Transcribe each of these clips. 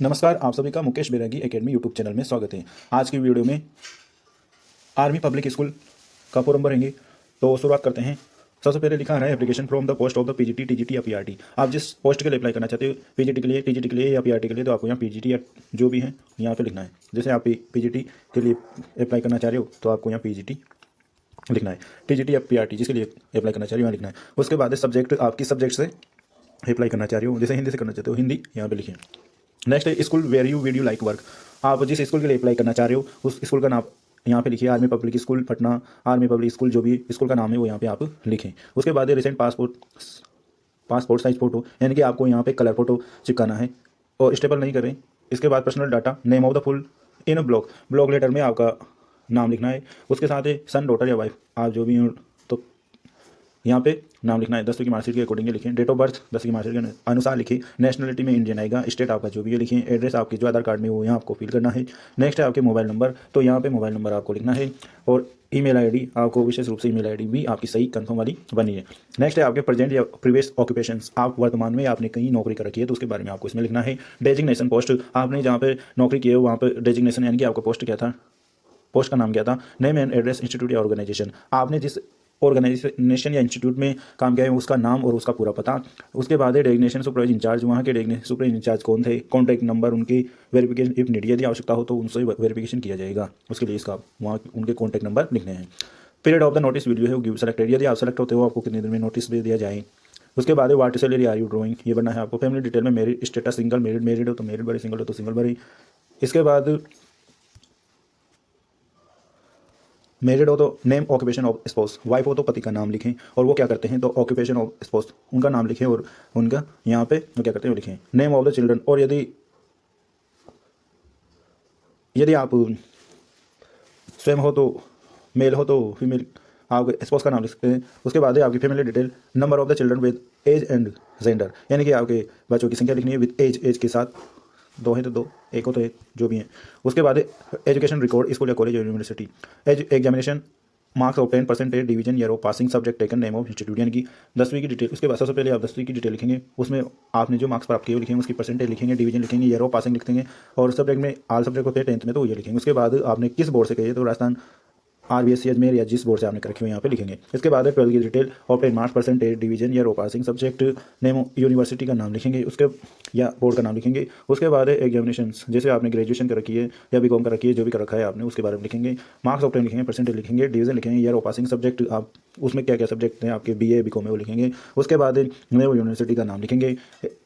नमस्कार, आप सभी का मुकेश बैरागी एकेडमी यूट्यूब चैनल में स्वागत है। आज की वीडियो में आर्मी पब्लिक स्कूल का फॉर्म भरेंगे। तो शुरुआत करते हैं। सबसे पहले लिखा है application from the post of the PGT, TGT या पीआरटी। आप जिस पोस्ट के लिए अप्लाई करना चाहते हो, पीजीटी के लिए, टीजीटी के लिए या पीआरटी के लिए, तो आपको यहाँ पीजीटी या जो भी है यहाँ पे लिखना है। जैसे आप पीजीटी के लिए अप्लाई करना चाह रहे हो तो आपको यहाँ पीजीटी लिखना है। टीजीटी या पीआरटी जिसके लिए अप्लाई करना चाह रहे हो यहाँ लिखना है। उसके बाद सब्जेक्ट, आप किस सब्जेक्ट से अप्लाई करना चाह रहे हो, जैसे हिंदी से करना चाहते हो हिंदी यहाँ पे लिखिए। नेक्स्ट है school where you like work. आप जिस स्कूल के लिए अप्लाई करना चाह रहे हो उस स्कूल का नाम यहाँ पे लिखिए। Army public school Patna, army public school, जो भी स्कूल का नाम है वो यहाँ पे आप लिखें। उसके बाद रिसेंट पासपोर्ट साइज फ़ोटो, यानी कि आपको यहाँ पे कलर फोटो चिपकाना है और स्टेपल नहीं करें। इसके बाद personal data, name of the full in block letter में आपका नाम लिखना है। उसके साथ है सन, डॉटर या वाइफ, आप जो भी हो तो यहाँ पे नाम लिखना है। 10वीं की मार्कशीट के अकॉर्डिंग लिखें। डेट ऑफ बर्थ 10वीं की मार्कशीट के अनुसार लिखिए। नेशनलिटी में इंडियन आएगा। स्टेट आपका जो भी है लिखिए। एड्रेस आपके जो आधार कार्ड में वो यहाँ आपको फिल करना है। नेक्स्ट है आपके मोबाइल नंबर, तो यहाँ पे मोबाइल नंबर आपको लिखना है। और ईमेल आईडी आपको विशेष रूप से ईमेल आईडी भी आपकी सही कंफर्म वाली बनी है। नेक्स्ट है आपके प्रेजेंट या प्रीवियस ऑक्यूपेशंस, आप वर्तमान में आपने कहीं नौकरी कर रखी है तो उसके बारे में आपको इसमें लिखना है। डेजिग्नेशन पोस्ट, आपने जहाँ पे नौकरी की है वहाँ पर डेजिग्नेशन यानी कि आपका पोस्ट क्या था, पोस्ट का नाम क्या था। नेम एंड एड्रेस, इंस्टीट्यूट या ऑर्गेनाइजेशन, आपने जिस ऑर्गेनाइजेशन या इंस्टीट्यूट में काम किया है उसका नाम और उसका पूरा पता। उसके बाद है डेजिग्नेशन सुपरवाइज इंचार्ज, वहाँ के डेजिग्नेशन सुपरवाइज इंचार्ज कौन थे, कॉन्टैक्ट नंबर, उनकी वेरिफिकेशन इफ नीड, यदि आवश्यकता हो तो उनसे वेरिफिकेशन किया जाएगा। उसके लिए इसका वहाँ उनके कॉन्टैक्ट नंबर लिखने हैं। Period of the notice video है गिव सेलेक्टेड, यदि आप सेलेक्ट होते हो आपको कितने दिन में नोटिस दे दिया जाए। उसके बाद है what salary are you drawing, ये बनना है आपको। फैमिली डिटेल में मेरिड स्टेटस सिंगल, मेरिड हो तो मेरिड भरे, सिंगल हो तो सिंगल भरे। इसके बाद मैरिड हो तो name occupation of spouse, wife हो तो पति का नाम लिखें और वो क्या करते हैं, तो ऑक्यूपेशन ऑफ स्पाउस उनका नाम लिखें और उनका यहाँ पे वो क्या करते हैं वो लिखें। नेम ऑफ द चिल्ड्रन, और यदि यदि आप स्वयं हो तो मेल हो तो फीमेल आप स्पाउस का नाम लिख सकते हैं। उसके बाद है आपकी family detail, number of the children with age and gender, यानी कि आपके बच्चों की संख्या लिखनी है विद एज के साथ, 2 है तो 2, 1 हो तो 1, जो भी है। उसके बाद एजुकेशन रिकॉर्ड, स्कूल या कॉलेज या university, examination, marks of 10 percentage, division year of passing, subject taken, name of institute, यानी कि 10वीं की डिटेल। उसके बाद सबसे पहले आप 10वीं की डिटेल लिखेंगे, उसमें आपने जो मार्क्स प्राप्त किए वो लिखेंगे, उसकी परसेंटेज लिखेंगे, डिवीजन लिखेंगे, ईयर ऑफ पासिंग लिखेंगे और सब्जेक्ट में आल सब्जेक्ट होते हैं 10th में तो ये लिखेंगे। उसके बाद आपने किस बोर्ड से किए, तो राजस्थान, आरबीएससी अजमेर या जिस बोर्ड से आपने कर रखी हो यहाँ पे लिखेंगे। इसके बाद 12 की detail, obtain marks, percentage, division year of passing, subject name, university का नाम लिखेंगे उसके या बोर्ड का नाम लिखेंगे। उसके बाद एग्जामिनेशन, जैसे आपने ग्रेजुएशन कर रखी है या बीकॉम कर रखी है, जो भी कर रखा है आपने उसके बारे में लिखेंगे। मार्क्स ऑप्टेन लिखेंगे, परसेंटेज लिखेंगे, डिवीजन लिखेंगे, ईयर ऑफ पासिंग, सब्जेक्ट आप उसमें क्या क्या सब्जेक्ट हैं आपके बीए बीकॉम में वो लिखेंगे। उसके बाद नए यूनिवर्सिटी का नाम लिखेंगे।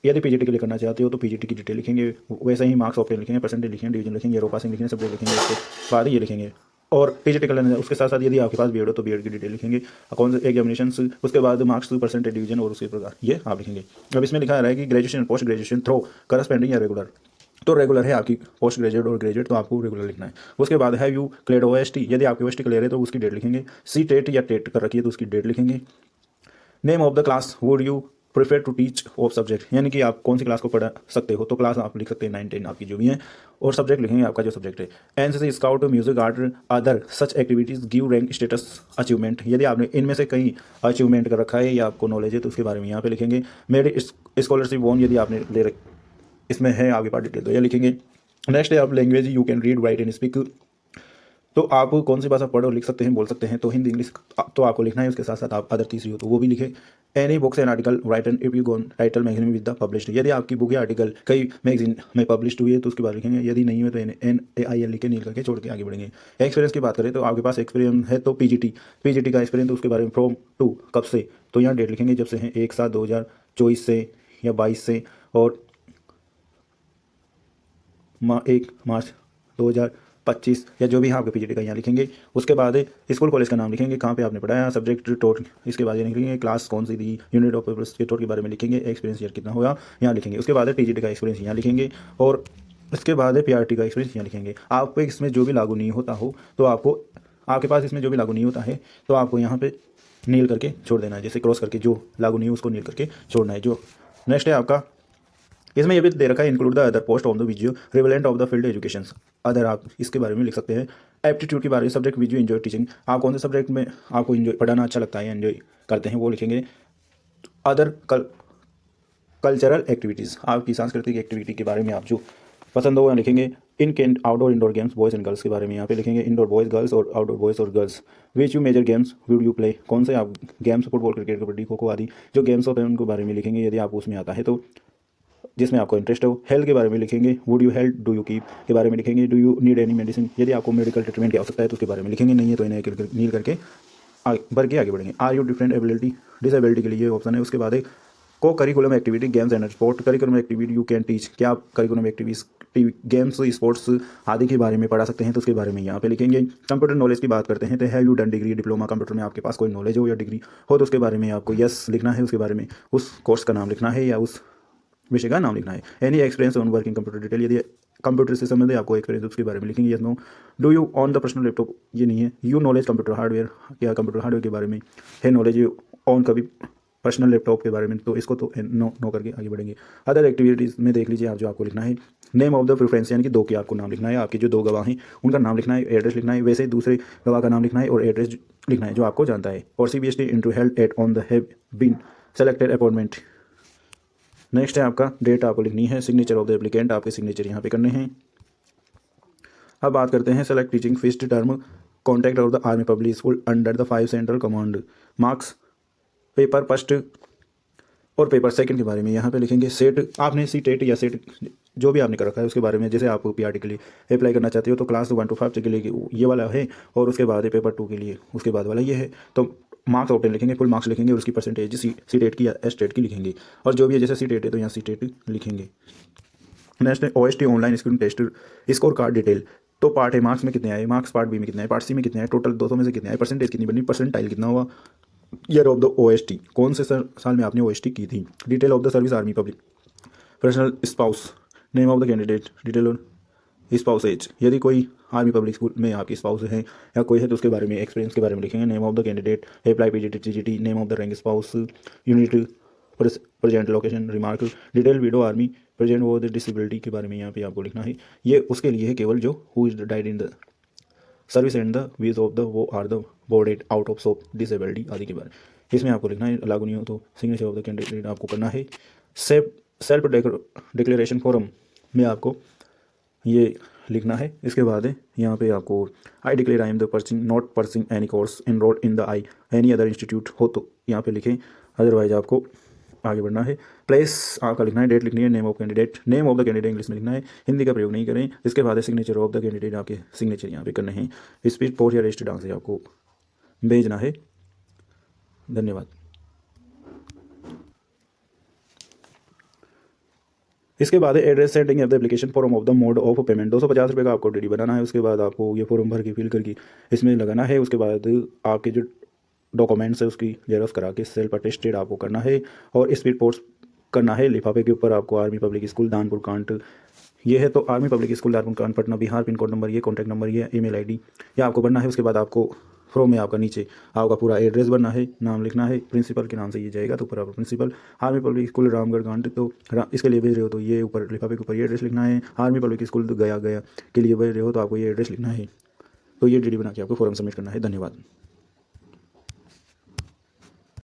यदि पीजीटी के लिए करना चाहते हो तो पीजीटी की डिटेल लिखेंगे, वैसे ही मार्क्स ऑप्टेन लिखेंगे, परसेंटेज लिखेंगे, डिवीजन लिखेंगे, ईयर ऑफ पासिंग लिखेंगे, सब्जेक्ट लिखेंगे। उसके बाद ये लिखेंगे और पीजीटी कर लेना। उसके साथ साथ यदि आपके पास बीएड हो तो बीएड की डिटेल लिखेंगे, कौन से एग्जामिनेशन, उसके बाद मार्क्स, परसेंटेज, डिवीजन और उसके प्रकार ये आप लिखेंगे। अब इसमें लिखा है कि graduation, post graduation through corresponding या रेगुलर, तो रेगुलर है आपकी पोस्ट ग्रेजुएट और ग्रेजुएट तो आपको रेगुलर लिखना है। उसके बाद है यू क्लेड ओएसटी, यदि आपकी ओएसटी क्लियर है तो उसकी डेट लिखेंगे। सी टेट या टेट कर रखी है तो उसकी डेट लिखेंगे। Name of the class would you prefer to teach of subject, यानी कि आप कौन सी क्लास को पढ़ा सकते हो, तो क्लास आप लिख सकते हैं 9, 10 आपकी जो भी है और सब्जेक्ट लिखेंगे आपका जो सब्जेक्ट है। NCC, scout, music, art, other such activities give rank, status, achievement, यदि आपने इनमें से कहीं अचीवमेंट कर रखा है या आपको नॉलेज है तो उसके बारे में यहाँ पे लिखेंगे। मेरे स्कॉलरशिप वोन, यदि आपने ले रख इसमें है आपके पास डिटेल तो ये लिखेंगे। नेक्स्ट है आप language, you can read, right and speak, तो आप कौन सी भाषा पढ़ और लिख सकते हैं, बोल सकते हैं, तो हिंदी, इंग्लिश तो आपको लिखना है। उसके साथ साथ आप अदर तीसरी हो तो वो भी लिखे। Any books and article written if you gone title magazine with the published, यदि आपकी बुक या आर्टिकल कई मैगजीन में पब्लिश्ड हुई है तो उसके बाद लिखेंगे। यदि नहीं है तो NAIL लिख के नील करके छोड़ के आगे बढ़ेंगे। एक्सपीरियंस की बात करें तो आपके पास एक्सपीरियंस है तो पीजीटी का एक्सपीरियंस, तो उसके बारे में फ्रॉम टू कब से, तो यहाँ डेट लिखेंगे जब से हैं, 1/7/2024 से या 22 से और 1 मार्च 2025 या जो भी है आपके पीजीटी का यहाँ लिखेंगे। उसके बाद स्कूल कॉलेज का नाम लिखेंगे, कहाँ पे आपने पढ़ाया, सब्जेक्ट टोट, इसके बाद ये लिखेंगे क्लास कौन सी थी, यूनिट ऑफ पेपर्स के टोट के बारे में लिखेंगे, एक्सपीरियंस ईयर कितना होगा यहाँ लिखेंगे। उसके बाद टीजीटी का एक्सपीरियंस यहाँ लिखेंगे और उसके बाद पीआरटी का एक्सपीरियंस यहाँ लिखेंगे। आप इसमें जो भी लागू नहीं होता हो तो आपको, आपके पास इसमें जो भी लागू नहीं होता है तो आपको यहाँ पे नील करके छोड़ देना है, जैसे क्रॉस करके जो लागू नहीं है उसको नील करके छोड़ना है। जो नेक्स्ट है आपका, इसमें ये भी दे रखा है include the other post on the video relevant of the field education, other आप इसके बारे में लिख सकते हैं। एप्टीट्यूड के बारे में, subject which you enjoy teaching, आप कौन से सब्जेक्ट में आपको एंजॉय पढ़ाना अच्छा लगता है, एंजॉय करते हैं वो लिखेंगे। अदर कल्चरल एक्टिविटीज़, आपकी सांस्कृतिक एक्टिविटी के बारे में आप जो पसंद हो, यहाँ लिखेंगे in can outdoor indoor games boys and girls के बारे में यहाँ पे लिखेंगे इंडोर बॉयज़ गर्ल्स और आउटडोर बॉयज़ और girls. Which you major games would you play, कौन से आप games football cricket kabaddi kho kho आदि जो गेम्स होते हैं उनके बारे में लिखेंगे यदि आप उसमें आता है तो, जिसमें आपको इंटरेस्ट हो। हेल्थ के बारे में लिखेंगे would you health do you keep के बारे में लिखेंगे do you need any medicine, यदि आपको मेडिकल ट्रीटमेंट की आवश्यकता है तो उसके बारे में लिखेंगे, नहीं है तो इन्हें नील करके आगे बढ़ के आगे बढ़ेंगे। Are you different ability disability के लिए ऑप्शन है। उसके बाद है co curriculum activity games and sport, curriculum activity you can teach, क्या आप करिकुलम एक्टिविटीज गेम्स स्पोर्ट्स आदि के बारे में पढ़ा सकते हैं तो उसके बारे में यहाँ पे लिखेंगे। कंप्यूटर नॉलेज की बात करते हैं तो have you done degree diploma computer में आपके पास कोई नॉलेज हो या डिग्री हो तो उसके बारे में आपको यस लिखना है, उसके बारे में उस कोर्स का नाम लिखना है या उस विषय का नाम लिखना है। Any experience on working computer detail, यदि कंप्यूटर से संबंधित आपको एक्सपीरियंस उसके बारे में लिखेंगे yes no. Do you on the personal laptop, ये नहीं है। यू नॉलेज कंप्यूटर हार्डवेयर, क्या कंप्यूटर हार्डवेयर के बारे में है नॉलेज ऑन कभी पर्सनल लैपटॉप के बारे में, तो इसको तो नो करके आगे बढ़ेंगे। अदर एक्टिविटीज़ में देख लीजिए आप जो आपको लिखना है नेम ऑफ द प्रेफरेंस, यानी कि दो के आपको नाम लिखना है, आपके जो दो गवाह हैं उनका नाम लिखना है, एड्रेस लिखना है, वैसे दूसरे गवाह का नाम लिखना है और एड्रेस लिखना है जो आपको जानता है। और CBST into health at on the have been selected appointment. Next है आपका डेट आपको लिखनी है, सिग्नेचर ऑफ द एप्लीकेंट, आपके सिग्नेचर यहाँ पे करने हैं। अब बात करते हैं select teaching feast term contract of the army public school under the 5 central command, marks paper first और पेपर सेकंड के बारे में यहाँ पे लिखेंगे। सेट आपने सी टेट या सेट जो भी आपने कर रखा है उसके बारे में, जैसे आप PRT के लिए अप्लाई करना चाहते हो तो क्लास 1 to 5 के लिए ये वाला है और उसके बाद पेपर 2 के लिए उसके बाद वाला ये है। तो मार्क्स ऑप्टेन लिखेंगे, फुल मार्क्स लिखेंगे और उसकी परसेंटेज सी टेट की या एस टेट की लिखेंगे, और जो भी है जैसे सी टेट है तो यहाँ सी टेट लिखेंगे। नेक्स्ट है OST online screen test score card detail, तो पार्ट ए मार्क्स में कितने आए, मार्क्स पार्ट बी में कितने आए, पार्ट सी में कितने आए, टोटल 200 में से कितने आए, परसेंटेज कितनी बनी, परसेंटाइल कितना हुआ, ईयर ऑफ द OST कौन से साल में आपने OST की थी, detail of the service army public personal spouse, name of the candidate, detail on spouse age, यदि कोई आर्मी पब्लिक स्कूल में आपकी स्पाउस है या कोई है तो उसके बारे में एक्सपीरियंस के बारे में लिखेंगे। Name of the candidate, apply PGT CGT, name of the rank spouse, unit present location, remark, detail window army present वो द डिसेबिलिटी के बारे में यहाँ पे आपको लिखना है। ये उसके लिए है केवल जो who is died in the service and the wives of the वो are the boarded out of soap disability आदि के बारे में इसमें आपको लिखना है। लागू नहीं हो तो सिग्नेचर ऑफ द कैंडिडेट आपको करना है। सेल्फ डिक्लेरेशन फॉर्म में आपको ये लिखना है। इसके बाद है यहाँ पे आपको I declare I am the pursuing not pursuing any course enrolled in the I any other institute हो तो यहाँ पे लिखें, अदरवाइज आपको आगे बढ़ना है। प्लेस आपका लिखना है, डेट लिखनी है, name of candidate, name of the candidate English में लिखना है, हिंदी का प्रयोग नहीं करें। इसके बाद है सिग्नेचर ऑफ द कैंडिडेट, आपके सिग्नेचर यहाँ पे करने हैं। स्पीच पोस्ट या रजिस्टर्ड आंसर आपको भेजना है। धन्यवाद। इसके बाद है address sending of the application form of the mode of payment, 250 रुपये का आपको DD बनाना है। उसके बाद आपको ये फॉर्म भर के फिल करके इसमें लगाना है। उसके बाद आपके जो डॉक्यूमेंट्स है उसकी जेरॉक्स करा के सेल्फ अटेस्टेड आपको करना है और स्पीड पोस्ट करना है। लिफाफे के ऊपर आपको army public school Danpur can't ये है तो army public school Danpur can't Patna Bihar, pin code number ये, कॉन्टैक्ट नंबर ये, ईमेल ID ये आपको भरना है। उसके बाद आपको फॉर्म में आपका नीचे आपका पूरा एड्रेस भरना है, नाम लिखना है, प्रिंसिपल के नाम से ये जाएगा तो ऊपर आपका principal army public school Ramgarh Cantt, तो इसके लिए भेज रहे हो तो ये ऊपर लिफाफे के ऊपर ये एड्रेस लिखना है। आर्मी पब्लिक स्कूल तो गया के लिए भेज रहे हो तो आपको ये एड्रेस लिखना है। तो ये DD बना के आपको फॉर्म सबमिट करना है। धन्यवाद।